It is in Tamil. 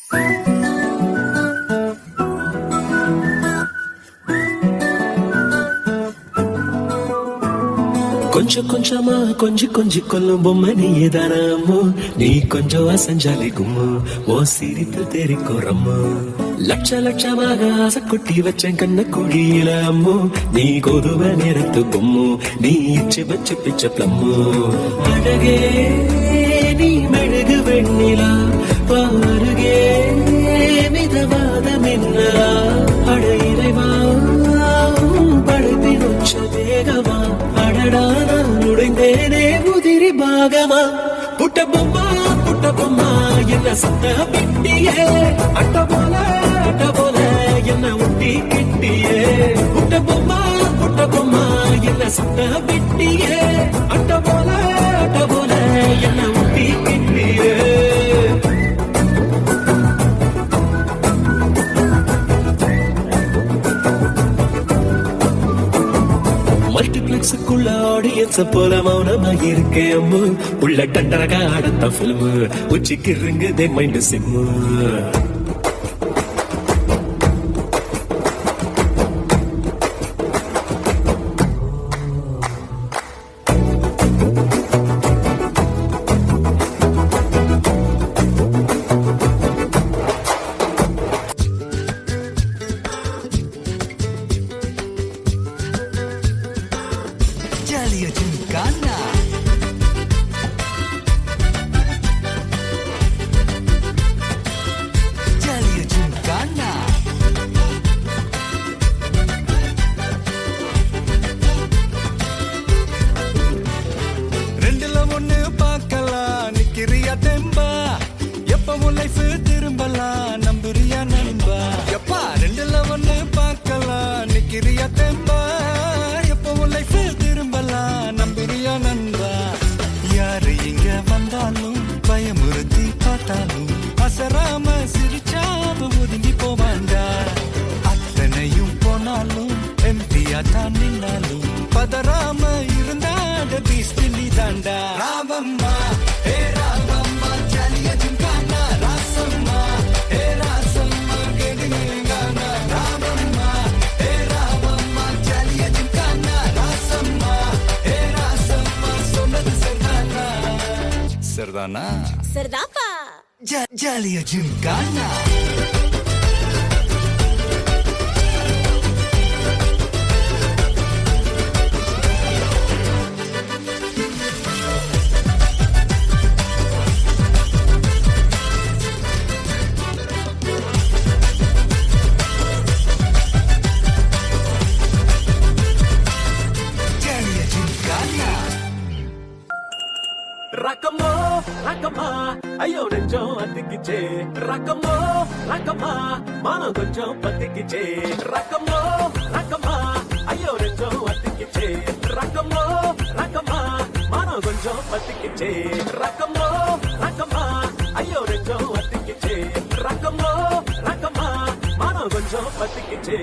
கொஞ்சம் கொஞ்சமா கொஞ்சி கொல்லும் பொம்மை நீதானமோ, நீ கொஞ்சம் அசஞ்சாலே கும்மு, ஓ சிரிப்பு தெரிக்கும் ரம்மு. லட்சமாக ஆசை கொட்டி வச்சேன் கண்ண குழியில அம்மு, நீ கொதுவ நேரத்து பொம்மு, நீ இச்சு வச்சு பிச்ச பிளம்மு. அழகே நீ மெழுகு வெண்ணிலா, பாருகே மிதவாத மின்னலா, அட இறைவா படுத்தி வச்ச வேகமா, அடடா நான் நுழைந்தேனே உதிரி பாகமா. புட்ட பொம்மா என்ன சத்த பிட்டியே, அட்ட போல என்ன ஒட்டி கிட்டியே. புட்ட பொம்மா என்ன சத்த பிட்டியே, அட்ட போல என்ன ஒட்டி கிட்டியே. மல்டிபிளெக்ஸுக்குள்ள ஆடியன்ஸ போல மௌனமா இருக்கேன் அம்மு, உள்ள டண்டரகா ஆடத்த பிலிமு, உச்சிக்கு இருங்குதே மைண்ட் சிம்மு. Jaliya Gymkhana. Jaliya Gymkhana. ரெண்டுல ஒண்ணு பார்க்கலாம் நிக்கிறியா தெம்பா, எப்பவும் லைஃப் திரும்பலாம் நம்புறியா நண்பா. எப்பா ரெண்டுல ஒண்ணு பார்க்கலாம் நிக்கிறியா தெம்பா, எப்பவும் லைஃப் நம்புறியா நண்பா. யாரு இங்க வந்தாலும் பயமுறுத்தி பார்த்தாலும் அசராம சிரிச்சாம ஒதுங்கி போவாண்டா. அத்தனையும் போனாலும் எம்டியா தான் நின்னாலும் பதறாம இருந்தாட பீஸ்ட் நீ தாண்டா. ராவம்மா ஹே ராவம்மா ஜாலியா ஜிம்கானா, ராசம்மா ஹே ராசம்மா கேடுங்கானா. ராவம்மா ஹே ராவம்மா ஜாலியா ஜிம்கானா, ராசம்மா ஹே ராசம்மா சொன்னது சரிதானா. சரிதானா சரிதாப்பா. ஜாலியா ஜிம்கானா. ரக்கமா ஐயோ நெஞ்சம் அத்திக்கிச்சே, ரக்கமா மானம் கொஞ்சம் பத்திக்கிச்சே. ரக்கமா ஐயோ நெஞ்சம் அத்திக்கிச்சே, ரக்கமா மானம் கொஞ்சம் பத்திக்கிச்சே. ரக்கமா ஐயோ நெஞ்சம் அத்திக்கிச்சே, ரக்கமா மானம் கொஞ்சம் பத்திக்கிச்சே.